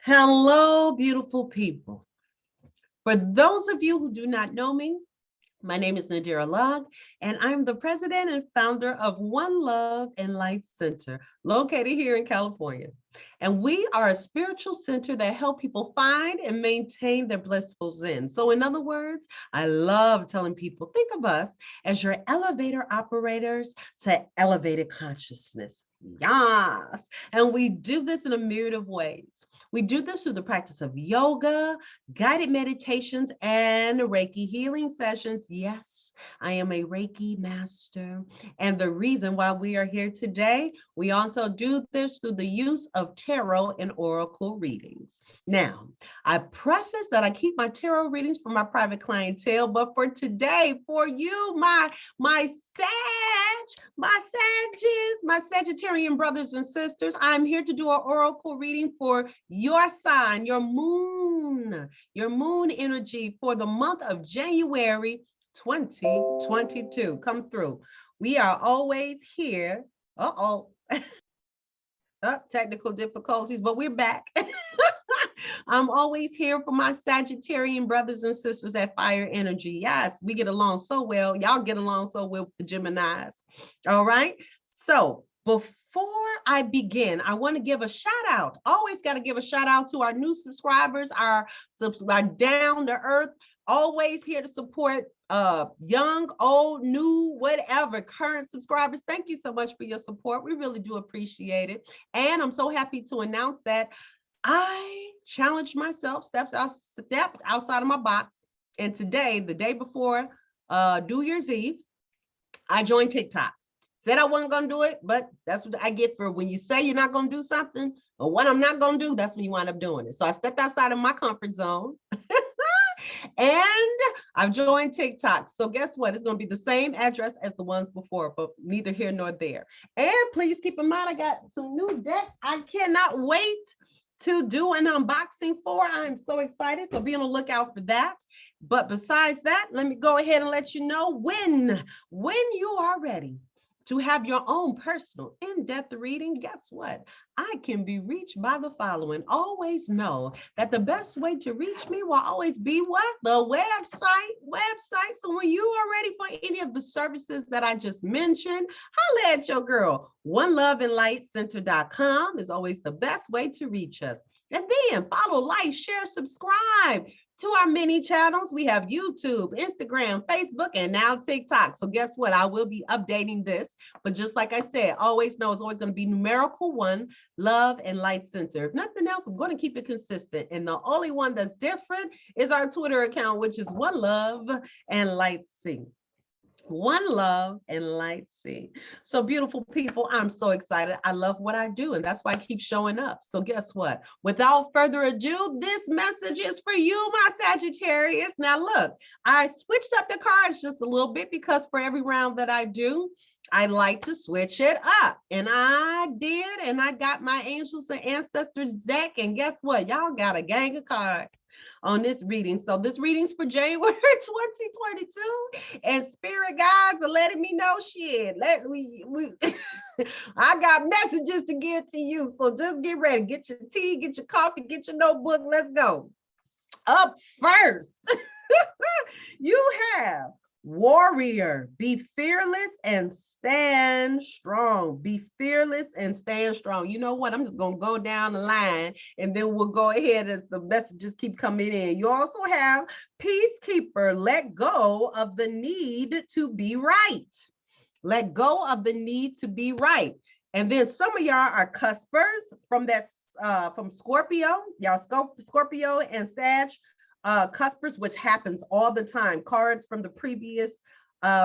Hello, beautiful people. For those of you who do not know me, my name is Lugg, and I'm the president and founder of One Love and Light Center, located here in California. And we are a spiritual center that help people find and maintain their blissful Zen. So in other words, I love telling people, think of us as your elevator operators to elevated consciousness. Yes. And we do this in a myriad of ways. We do this through the practice of yoga, guided meditations, and Reiki healing sessions. Yes, I am a Reiki master. And the reason why we are here today, we also do this through the use of tarot and oracle readings. Now, I preface that I keep my tarot readings for my private clientele, but for today, for you, my Sages, my Sagittarian brothers and sisters, I'm here to do an oracle reading for your sign, your moon energy for the month of January 2022. Come through. We are always here. Technical difficulties, but we're back. I'm always here for my Sagittarian brothers and sisters at Fire Energy. Yes, we get along so well. Y'all get along so well with the Geminis. All right. So before I begin, I want to give a shout out. Always got to give a shout out to our new subscribers, our down to earth, always here to support young, old, new, whatever, current subscribers. Thank you so much for your support. We really do appreciate it. And I'm so happy to announce that I challenged myself, stepped outside of my box. And today, the day before New Year's Eve, I joined TikTok. Said I wasn't going to do it, but that's what I get for when you say you're not going to do something, or what I'm not going to do, that's when you wind up doing it. So I stepped outside of my comfort zone. And I've joined TikTok. So guess what? It's going to be the same address as the ones before, but neither here nor there. And please keep in mind, I got some new decks I cannot wait to do an unboxing for. I'm so excited. So be on the lookout for that. But besides that, let me go ahead and let you know when you are ready to have your own personal in-depth reading, guess what? I can be reached by the following. Always know that the best way to reach me will always be what? The website. So when you are ready for any of the services that I just mentioned, holla at your girl. OneLoveAndLightCenter.com is always the best way to reach us. And then follow, like, share, subscribe to our many channels. We have YouTube, Instagram, Facebook, and now TikTok. So guess what? I will be updating this. But just like I said, always know it's always going to be numerical 1, Love and Light Center. If nothing else, I'm going to keep it consistent. And the only one that's different is our Twitter account, which is One Love and Light C. One Love and Light C. So beautiful people, I'm so excited. I love what I do, and that's why I keep showing up. So guess what? Without further ado, this message is for you, my Sagittarius. Now look, I switched up the cards just a little bit because for every round that I do, I like to switch it up. And I did, and I got my Angels and Ancestors deck, and guess what? Y'all got a gang of cards on this reading. So this reading's for January 2022, and spirit guides are letting me know shit. I got messages to give to you. So just get ready. Get your tea, get your coffee, get your notebook. Let's go. Up first, you have Warrior. Be fearless and stand strong. Be fearless and stand strong. You know what? I'm just going to go down the line and then we'll go ahead as the messages keep coming in. You also have Peacekeeper. Let go of the need to be right. Let go of the need to be right. And then some of y'all are cuspers from from Scorpio. Y'all Scorpio and Sag. Cuspers, which happens all the time. Cards from the previous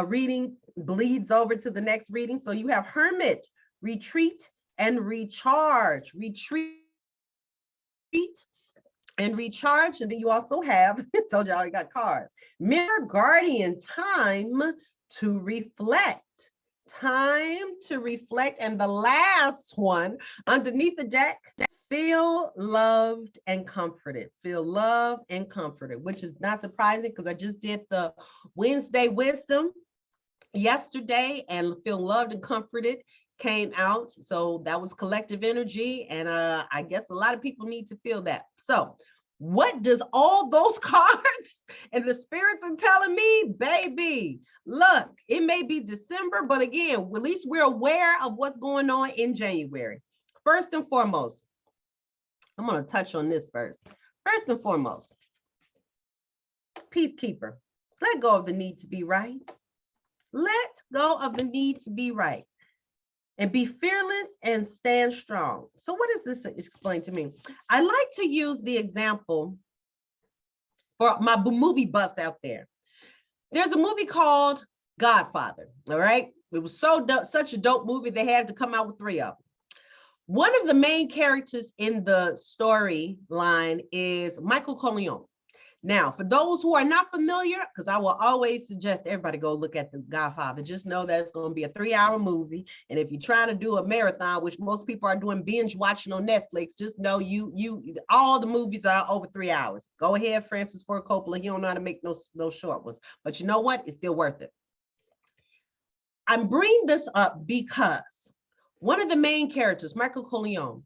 reading bleeds over to the next reading. So you have Hermit, Retreat, and Recharge. Retreat and Recharge. And then you also have, I told y'all you got cards. Mirror, Guardian, Time to Reflect. Time to reflect. And the last one underneath the deck, feel loved and comforted. Feel loved and comforted, which is not surprising because I just did the Wednesday wisdom yesterday, and feel loved and comforted came out. So that was collective energy. And I guess a lot of people need to feel that. So what does all those cards and the spirits are telling me, baby? Look, it may be December, but again, at least we're aware of what's going on in January. First and foremost, I'm going to touch on this first. First and foremost, peacekeeper, let go of the need to be right. Let go of the need to be right. And be fearless and stand strong. So what does this explain to me? I like to use the example for my movie buffs out there. There's a movie called Godfather, all right? It was such a dope movie, they had to come out with 3 of them. One of the main characters in the storyline is Michael Corleone. Now, for those who are not familiar, because I will always suggest everybody go look at The Godfather, just know that it's going to be a 3-hour movie. And if you try to do a marathon, which most people are doing binge watching on Netflix, just know all the movies are over 3 hours. Go ahead, Francis Ford Coppola. He don't know how to make those short ones. But you know what? It's still worth it. I'm bringing this up because one of the main characters, Michael Corleone,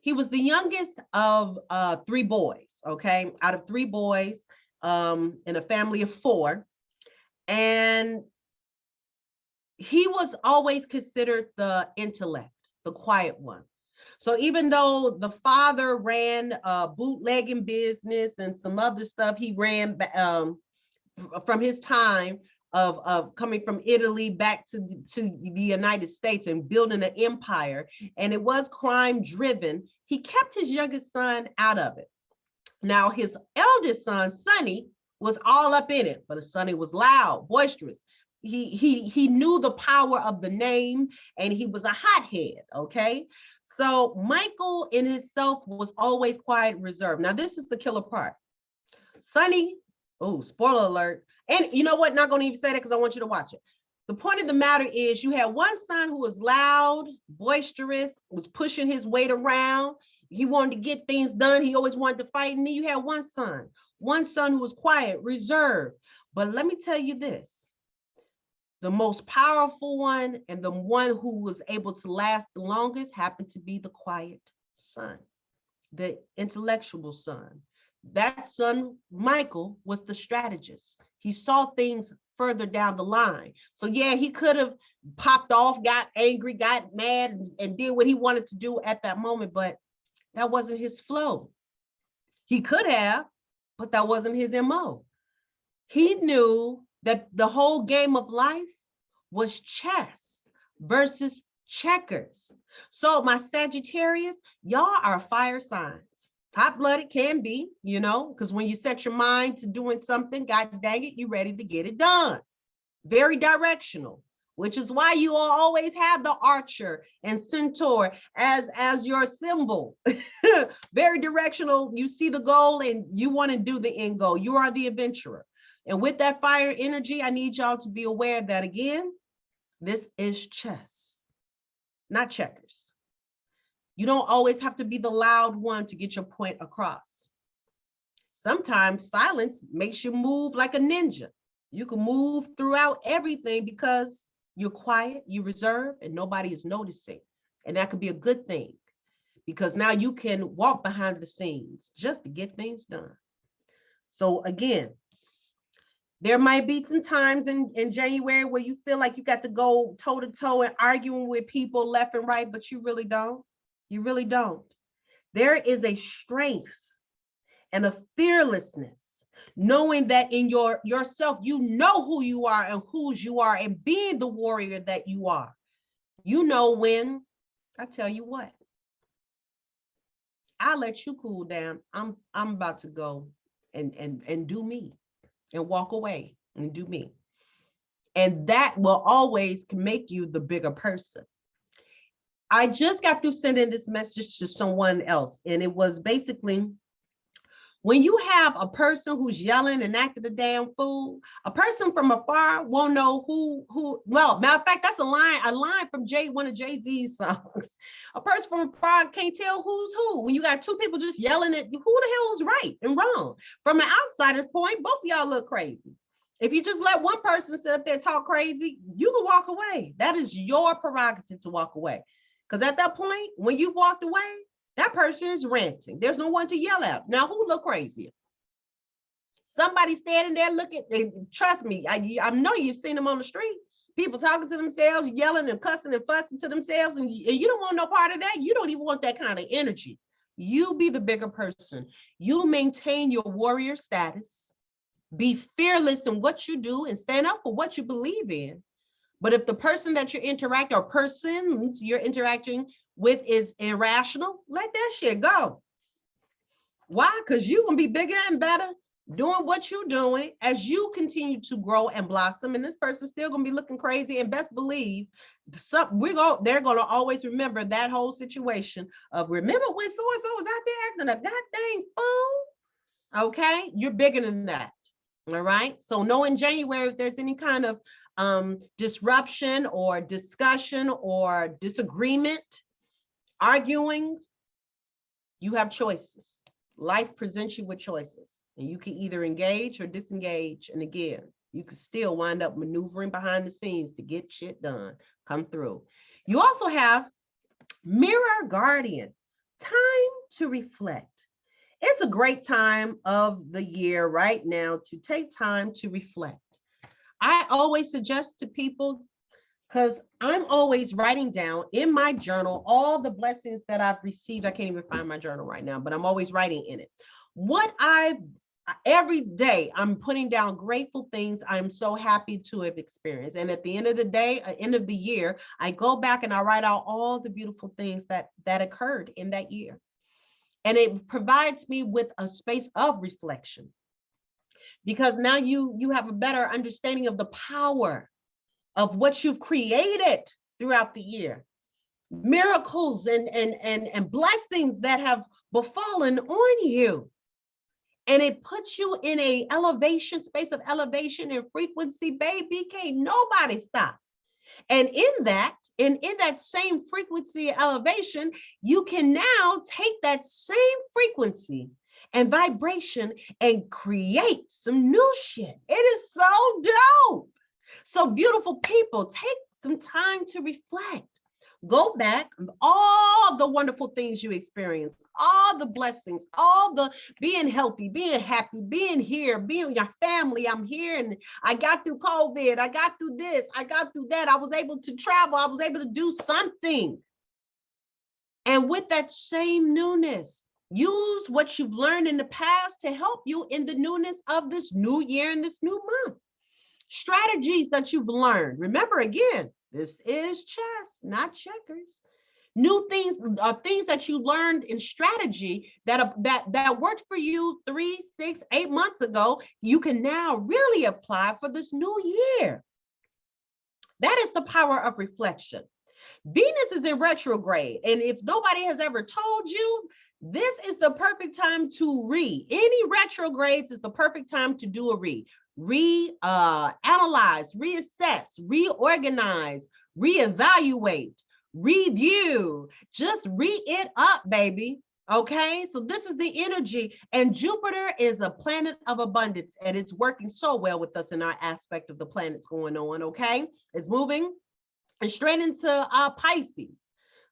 he was the youngest of 3 boys, okay? Out of 3 boys in a family of 4. And he was always considered the intellect, the quiet one. So even though the father ran a bootlegging business and some other stuff, he ran from his time of coming from Italy back to the United States and building an empire, and it was crime driven, he kept his youngest son out of it. Now, his eldest son, Sonny, was all up in it, but Sonny was loud, boisterous. He knew the power of the name, and he was a hothead, okay? So Michael in himself was always quiet and reserved. Now, this is the killer part. Sonny, oh, spoiler alert. And you know what? Not going to even say that because I want you to watch it. The point of the matter is you had one son who was loud, boisterous, was pushing his weight around. He wanted to get things done. He always wanted to fight. And then you had one son who was quiet, reserved. But let me tell you this. The most powerful one and the one who was able to last the longest happened to be the quiet son, the intellectual son. That son, Michael, was the strategist. He saw things further down the line. So yeah, he could have popped off, got angry, got mad, and did what he wanted to do at that moment, but that wasn't his flow. He could have, but that wasn't his MO. He knew that the whole game of life was chess versus checkers. So my Sagittarius, y'all are fire signs. Hot-blooded can be, you know, because when you set your mind to doing something, God dang it, you're ready to get it done. Very directional, which is why you will always have the archer and centaur as your symbol. Very directional. You see the goal and you want to do the end goal. You are the adventurer. And with that fire energy, I need y'all to be aware that, again, this is chess, not checkers. You don't always have to be the loud one to get your point across. Sometimes silence makes you move like a ninja. You can move throughout everything because you're quiet, you're reserved, and nobody is noticing. And that could be a good thing because now you can walk behind the scenes just to get things done. So again, there might be some times in January where you feel like you got to go toe to toe and arguing with people left and right, but you really don't. You really don't. There is a strength and a fearlessness, knowing that in yourself, you know who you are and whose you are, and being the warrior that you are. You know when, I tell you what, I'll let you cool down. I'm about to go and do me and walk away and do me. And that will always make you the bigger person. I just got through sending this message to someone else, and it was basically, when you have a person who's yelling and acting a damn fool, a person from afar won't know who, well, matter of fact, that's a line from one of Jay-Z's songs. A person from afar can't tell who's who. When you got 2 people just yelling at you, who the hell is right and wrong? From an outsider's point, both of y'all look crazy. If you just let one person sit up there and talk crazy, you can walk away. That is your prerogative to walk away. Because at that point, when you've walked away, that person is ranting. There's no one to yell at. Now, who look crazier? Somebody standing there looking, trust me, I know you've seen them on the street. People talking to themselves, yelling and cussing and fussing to themselves, and you don't want no part of that. You don't even want that kind of energy. You be the bigger person. You maintain your warrior status. Be fearless in what you do and stand up for what you believe in. But if the person that you're interacting or persons you're interacting with is irrational, let that shit go. Why? Because you're going to be bigger and better doing what you're doing as you continue to grow and blossom. And this person's still going to be looking crazy. And best believe they're going to always remember that whole situation of, remember when so-and-so was out there acting a goddamn fool? Okay, you're bigger than that. All right. So know in January, if there's any kind of disruption or discussion or disagreement, arguing, you have choices. Life presents you with choices, and you can either engage or disengage. And again, you can still wind up maneuvering behind the scenes to get shit done, come through. You also have Mirror Guardian, time to reflect. It's a great time of the year right now to take time to reflect. I always suggest to people, because I'm always writing down in my journal all the blessings that I've received. I can't even find my journal right now, but I'm always writing in it. Every day I'm putting down grateful things I'm so happy to have experienced. And at the end of the day, end of the year, I go back and I write out all the beautiful things that occurred in that year. And it provides me with a space of reflection, because now you have a better understanding of the power of what you've created throughout the year. Miracles and blessings that have befallen on you. And it puts you in a elevation, space of elevation and frequency, baby. Can't nobody stop. And in that same frequency elevation, you can now take that same frequency and vibration and create some new shit. It is so dope. So beautiful people, take some time to reflect. Go back on all the wonderful things you experienced, all the blessings, all the being healthy, being happy, being here, being with your family. I'm here and I got through COVID. I got through this. I got through that. I was able to travel. I was able to do something. And with that same newness, use what you've learned in the past to help you in the newness of this new year and this new month. Strategies that you've learned. Remember, again, this is chess, not checkers. New things are things that you learned in strategy that worked for you 3, 6, 8 months ago. You can now really apply for this new year. That is the power of reflection. Venus is in retrograde. And if nobody has ever told you, this is the perfect time to read. Any retrogrades is the perfect time to do a read. Analyze, reassess, reorganize, reevaluate, review. Just read it up, baby. Okay, so this is the energy, and Jupiter is a planet of abundance, and it's working so well with us in our aspect of the planets going on. Okay, it's moving and straight into Pisces.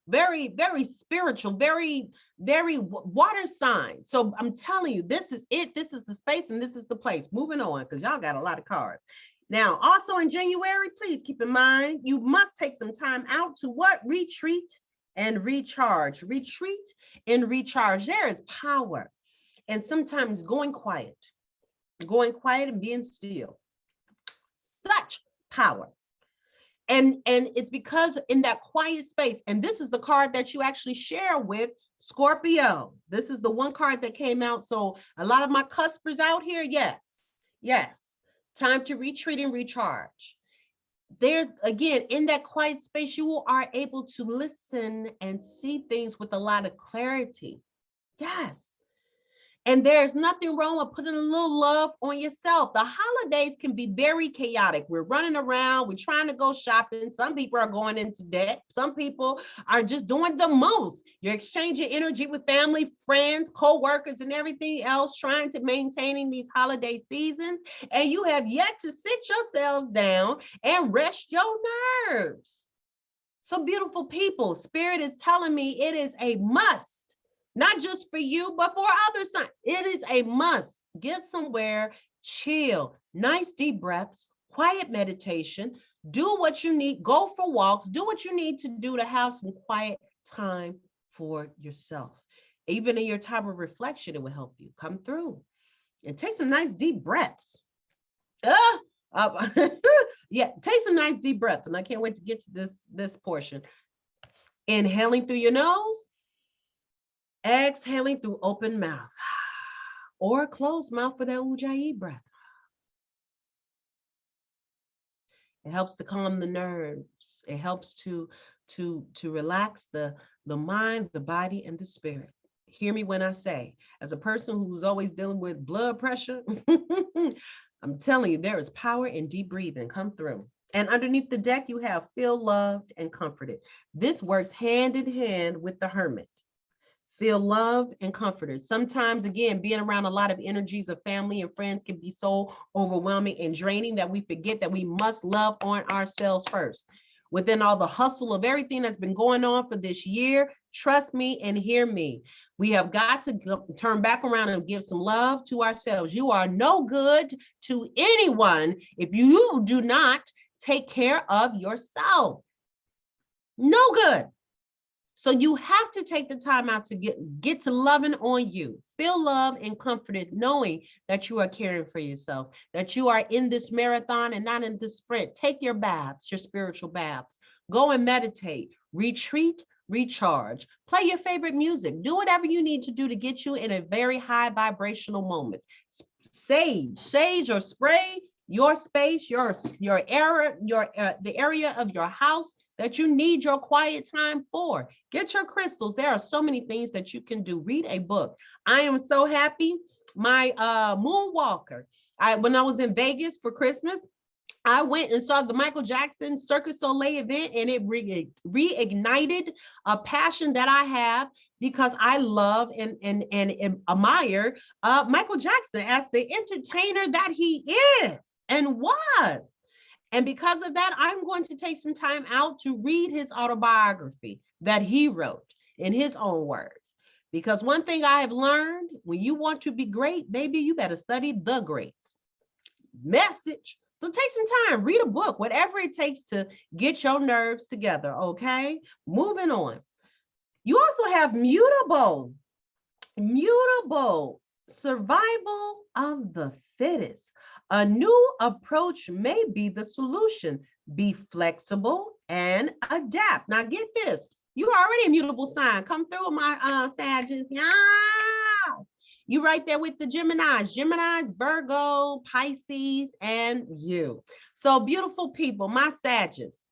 Very, very spiritual, very, very water sign. So I'm telling you, this is it. This is the space and this is the place. Moving on, because y'all got a lot of cards. Now, also in January, please keep in mind, you must take some time out to what? Retreat and recharge. Retreat and recharge. There is power. And sometimes going quiet and being still. Such power. And it's because in that quiet space, and this is the card that you actually share with Scorpio. This is the one card that came out. So a lot of my cuspers out here, yes. Time to retreat and recharge. There, again, in that quiet space, you are able to listen and see things with a lot of clarity. Yes. And there's nothing wrong with putting a little love on yourself. The holidays can be very chaotic. We're running around, we're trying to go shopping. Some people are going into debt. Some people are just doing the most. You're exchanging energy with family, friends, co-workers, and everything else, trying to maintaining these holiday seasons. And you have yet to sit yourselves down and rest your nerves. So beautiful people, Spirit is telling me it is a must. Not just for you, but for other signs. It is a must. Get somewhere, chill, nice deep breaths, quiet meditation, do what you need, go for walks, do what you need to do to have some quiet time for yourself. Even in your time of reflection, it will help you come through and take some nice deep breaths. Yeah, take some nice deep breaths. And I can't wait to get to this portion. Inhaling through your nose. Exhaling through open mouth or closed mouth for that Ujjayi breath. It helps to calm the nerves. It helps to relax the mind, the body, and the spirit. Hear me when I say, as a person who's always dealing with blood pressure, I'm telling you, there is power in deep breathing. Come through. And underneath the deck, you have feel loved and comforted. This works hand in hand with the hermit. Feel loved and comforted. Sometimes, again, being around a lot of energies of family and friends can be so overwhelming and draining that we forget that we must love on ourselves first. Within all the hustle of everything that's been going on for this year, trust me and hear me. We have got to turn back around and give some love to ourselves. You are no good to anyone if you do not take care of yourself. No good. So you have to take the time out to get to loving on you. Feel loved and comforted, knowing that you are caring for yourself, that you are in this marathon and not in this sprint. Take your baths, your spiritual baths. Go and meditate, retreat, recharge. Play your favorite music. Do whatever you need to do to get you in a very high vibrational moment. Sage or spray your space, your area, the area of your house that you need your quiet time for. Get your crystals. There are so many things that you can do. Read a book. I am so happy. My moonwalker. When I was in Vegas for Christmas, I went and saw the Michael Jackson Cirque du Soleil event, and it reignited a passion that I have because I love and admire Michael Jackson as the entertainer that he is and was. And because of that, I'm going to take some time out to read his autobiography that he wrote in his own words. Because one thing I have learned, when you want to be great, baby, you better study the greats. Message. So take some time, read a book, whatever it takes to get your nerves together, okay? Moving on. You also have mutable, survival of the fittest. A new approach may be the solution. Be flexible and adapt. Now get this. You already a mutable sign. Come through my Sagittarius. Yeah. You right there with the Geminis, Virgo, Pisces, and you. So beautiful people, my Sagittarius.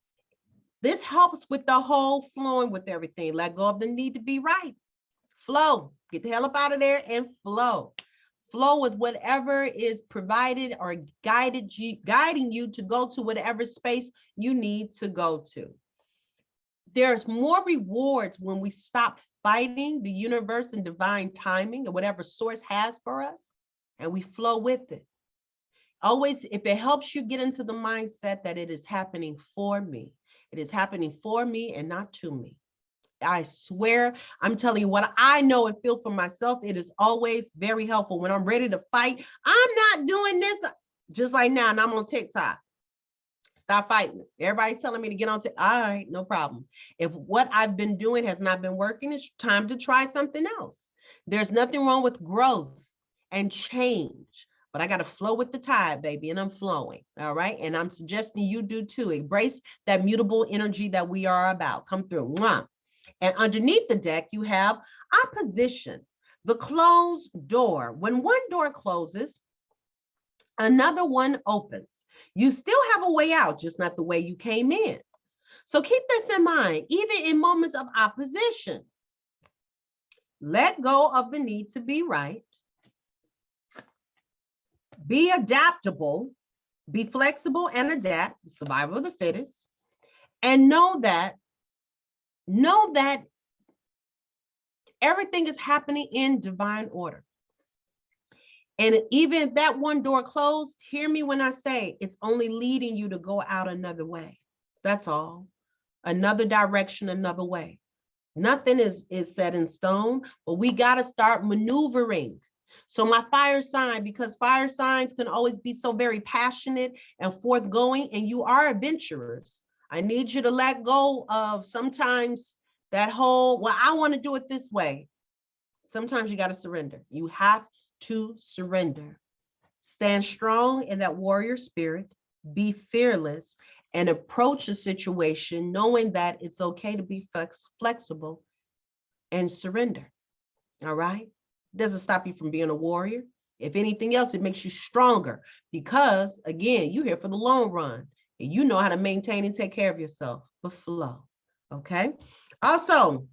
This helps with the whole flowing with everything. Let go of the need to be right. Flow. Get the hell up out of there and flow. Flow with whatever is provided or guiding you to go to whatever space you need to go to. There's more rewards when we stop fighting the universe and divine timing or whatever source has for us, and we flow with it. Always, if it helps you get into the mindset that it is happening for me, it is happening for me and not to me. I swear, I'm telling you what I know and feel for myself. It is always very helpful when I'm ready to fight. I'm not doing this just like now, and I'm on TikTok. Stop fighting. Everybody's telling me to get on TikTok. All right, no problem. If what I've been doing has not been working, it's time to try something else. There's nothing wrong with growth and change, but I got to flow with the tide, baby, and I'm flowing. All right. And I'm suggesting you do too. Embrace that mutable energy that we are about. Come through. Mwah. And underneath the deck, you have opposition, the closed door. When one door closes, another one opens. You still have a way out, just not the way you came in. So keep this in mind, even in moments of opposition. Let go of the need to be right. Be adaptable, be flexible and adapt, survival of the fittest, and know that everything is happening in divine order. And even if that one door closed, hear me when I say it's only leading you to go out another way. That's all. Another direction, another way. Nothing is set in stone, but we got to start maneuvering. So my fire sign, because fire signs can always be so very passionate and forthgoing, and you are adventurers. I need you to let go of sometimes that whole, well, I want to do it this way. Sometimes you got to surrender. You have to surrender. Stand strong in that warrior spirit, be fearless, and approach a situation knowing that it's okay to be flexible and surrender. All right? Doesn't stop you from being a warrior. If anything else, it makes you stronger because, again, you're here for the long run and you know how to maintain and take care of yourself, but flow. Okay? Also,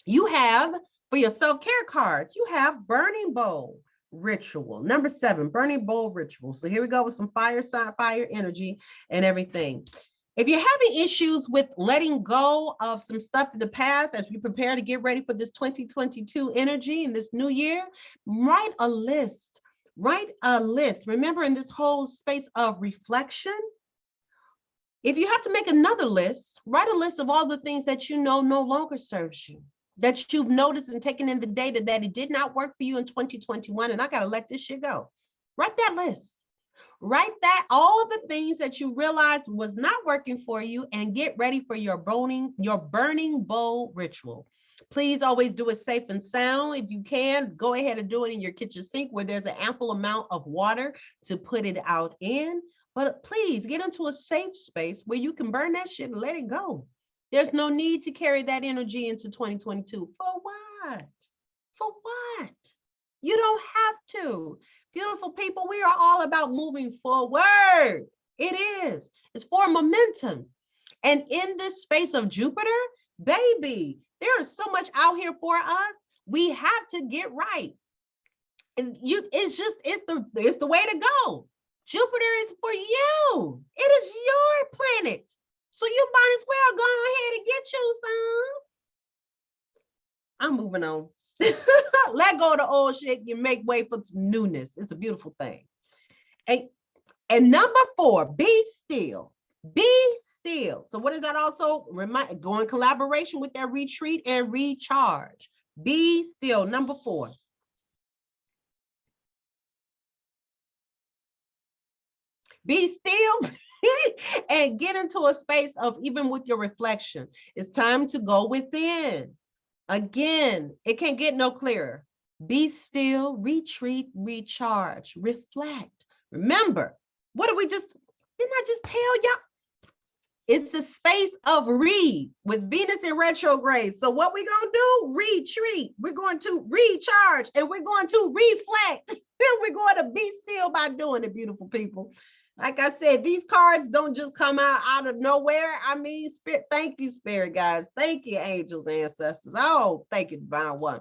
you have, for your self-care cards, you have burning bowl ritual. Number 7, burning bowl ritual. So here we go with some fire sign, fire energy and everything. If you're having issues with letting go of some stuff in the past as we prepare to get ready for this 2022 energy and this new year, write a list. Write a list. Remember, in this whole space of reflection, if you have to make another list, write a list of all the things that you know no longer serves you, that you've noticed and taken in the data that it did not work for you in 2021, and I got to let this shit go. Write that list. Write that, all the things that you realized was not working for you, and get ready for your burning bowl ritual. Please always do it safe and sound. If you can, go ahead and do it in your kitchen sink where there's an ample amount of water to put it out in. But please get into a safe space where you can burn that shit and let it go. There's no need to carry that energy into 2022. For what? For what? You don't have to. Beautiful people, we are all about moving forward. It is. It's for momentum. And in this space of Jupiter, baby, there is so much out here for us. We have to get right. And it's the way to go. Jupiter is for you. It is your planet. So you might as well go ahead and get you some. I'm moving on. Let go of the old shit. You make way for some newness. It's a beautiful thing. And number 4, be still. Be still. So what does that also remind? Go in collaboration with that retreat and recharge. Be still. Number 4. Be still and get into a space of, even with your reflection, it's time to go within. Again, it can't get no clearer. Be still, retreat, recharge, reflect. Remember, didn't I just tell y'all? It's the space of with Venus in retrograde. So what we gonna do? Retreat. We're going to recharge and we're going to reflect. We're going to be still by doing it, beautiful people. Like I said, these cards don't just come out of nowhere. I mean, spirit, thank you, spirit guys. Thank you, angels, ancestors. Oh, thank you, divine one.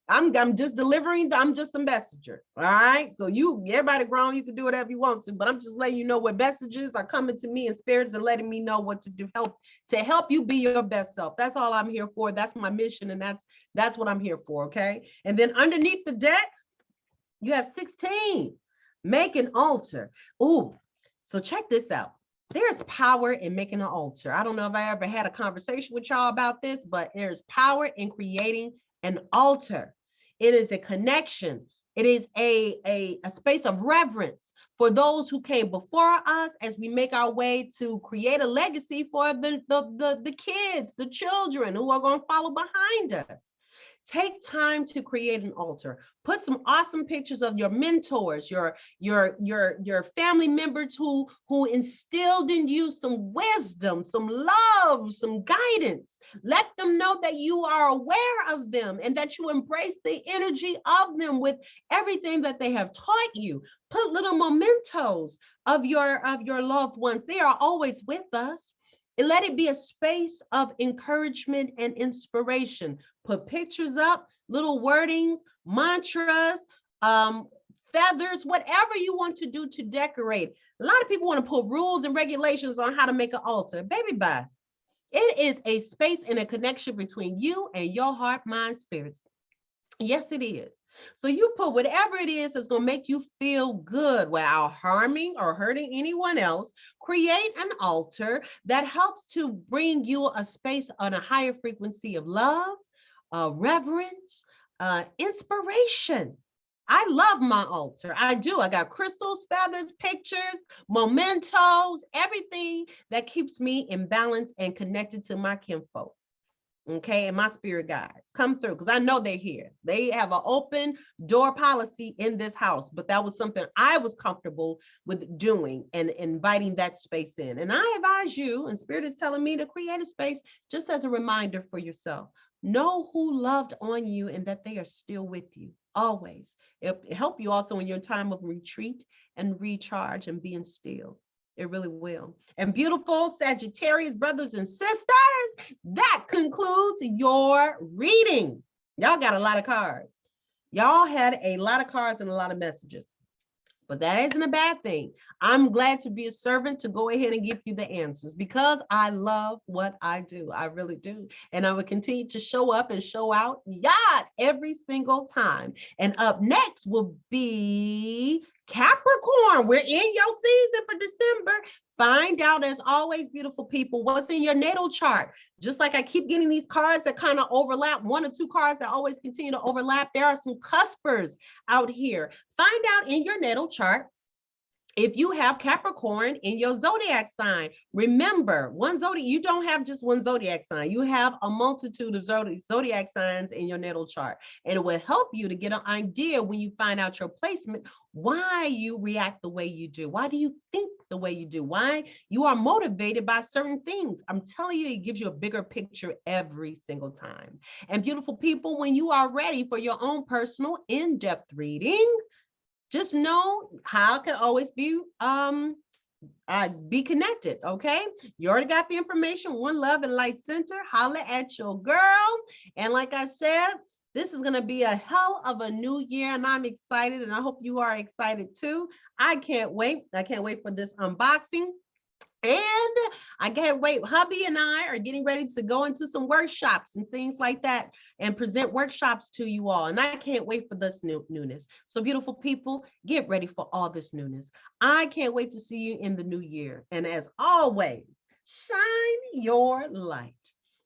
I'm just delivering, I'm just a messenger. All right. So everybody grown, you can do whatever you want to, but I'm just letting you know what messages are coming to me, and spirits are letting me know what to do, to help you be your best self. That's all I'm here for. That's my mission. And that's what I'm here for. Okay. And then underneath the deck, you have 16, make an altar. Ooh. So check this out. There's power in making an altar. I don't know if I ever had a conversation with y'all about this, but there's power in creating an altar. It is a connection. It is a space of reverence for those who came before us as we make our way to create a legacy for the kids, the children who are going to follow behind us. Take time to create an altar. Put some awesome pictures of your mentors, your family members who instilled in you some wisdom, some love, some guidance. Let them know that you are aware of them and that you embrace the energy of them with everything that they have taught you. Put little mementos of your loved ones. They are always with us. And let it be a space of encouragement and inspiration. Put pictures up, little wordings, mantras, feathers, whatever you want to do to decorate. A lot of people want to put rules and regulations on how to make an altar. Baby, bye. It is a space and a connection between you and your heart, mind, spirits. Yes, it is. So you put whatever it is that's going to make you feel good without harming or hurting anyone else. Create an altar that helps to bring you a space on a higher frequency of love, reverence, inspiration. I love my altar. I do. I got crystals, feathers, pictures, mementos, everything that keeps me in balance and connected to my kinfolk. Okay, and my spirit guides come through because I know they're here. They have an open door policy in this house, but that was something I was comfortable with doing and inviting that space in. And I advise you, and spirit is telling me to create a space just as a reminder for yourself. Know who loved on you and that they are still with you always. It'll help you also in your time of retreat and recharge and being still. It really will. And beautiful Sagittarius brothers and sisters, that concludes your reading. Y'all got a lot of cards. Y'all had a lot of cards and a lot of messages. But that isn't a bad thing. I'm glad to be a servant to go ahead and give you the answers because I love what I do. I really do. And I will continue to show up and show out, yes, every single time. And up next will be Capricorn. We're in your season for December. Find out, as always, beautiful people, what's in your natal chart. Just like I keep getting these cards that kind of overlap, one or two cards that always continue to overlap. There are some cuspers out here. Find out in your natal chart if you have Capricorn in your zodiac sign. Remember, you don't have just one zodiac sign. You have a multitude of zodiac signs in your natal chart. And it will help you to get an idea when you find out your placement, why you react the way you do. Why do you think the way you do? Why you are motivated by certain things. I'm telling you, it gives you a bigger picture every single time. And beautiful people, when you are ready for your own personal in-depth reading, just know how can always be connected, okay? You already got the information. One Love and Light Center. Holla at your girl. And like I said, this is going to be a hell of a new year, and I'm excited, and I hope you are excited too. I can't wait. I can't wait for this unboxing. And I can't wait. Hubby and I are getting ready to go into some workshops and things like that and present workshops to you all. And I can't wait for this newness. So beautiful people, get ready for all this newness. I can't wait to see you in the new year. And as always, shine your light.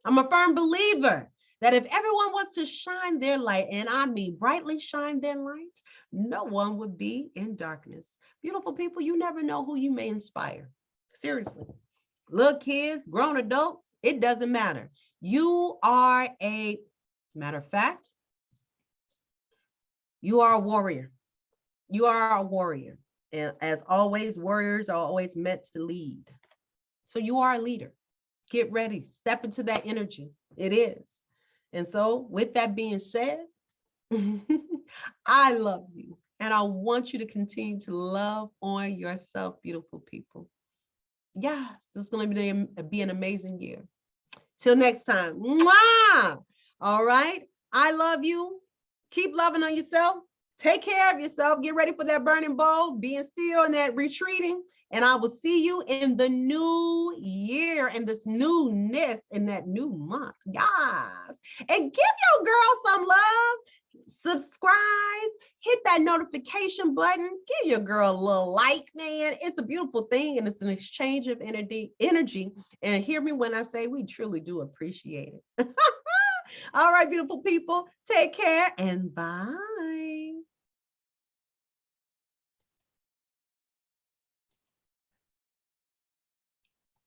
I'm a firm believer that if everyone was to shine their light, and I mean brightly shine their light, no one would be in darkness. Beautiful people, you never know who you may inspire. Seriously, little kids, grown adults, it doesn't matter. You are matter of fact, you are a warrior. You are a warrior. And as always, warriors are always meant to lead. So you are a leader. Get ready, step into that energy. It is. And so with that being said, I love you. And I want you to continue to love on yourself, beautiful people. Yes, this is going to be an amazing year. Till next time. Mwah! All right. I love you. Keep loving on yourself. Take care of yourself. Get ready for that burning bowl, being still and that retreating. And I will see you in the new year, in this newness, in that new month. Yes. And give your girl some love. Subscribe, hit that notification button, give your girl a little like, man. It's a beautiful thing, and it's an exchange of energy. And hear me when I say we truly do appreciate it. All right, beautiful people, take care and bye.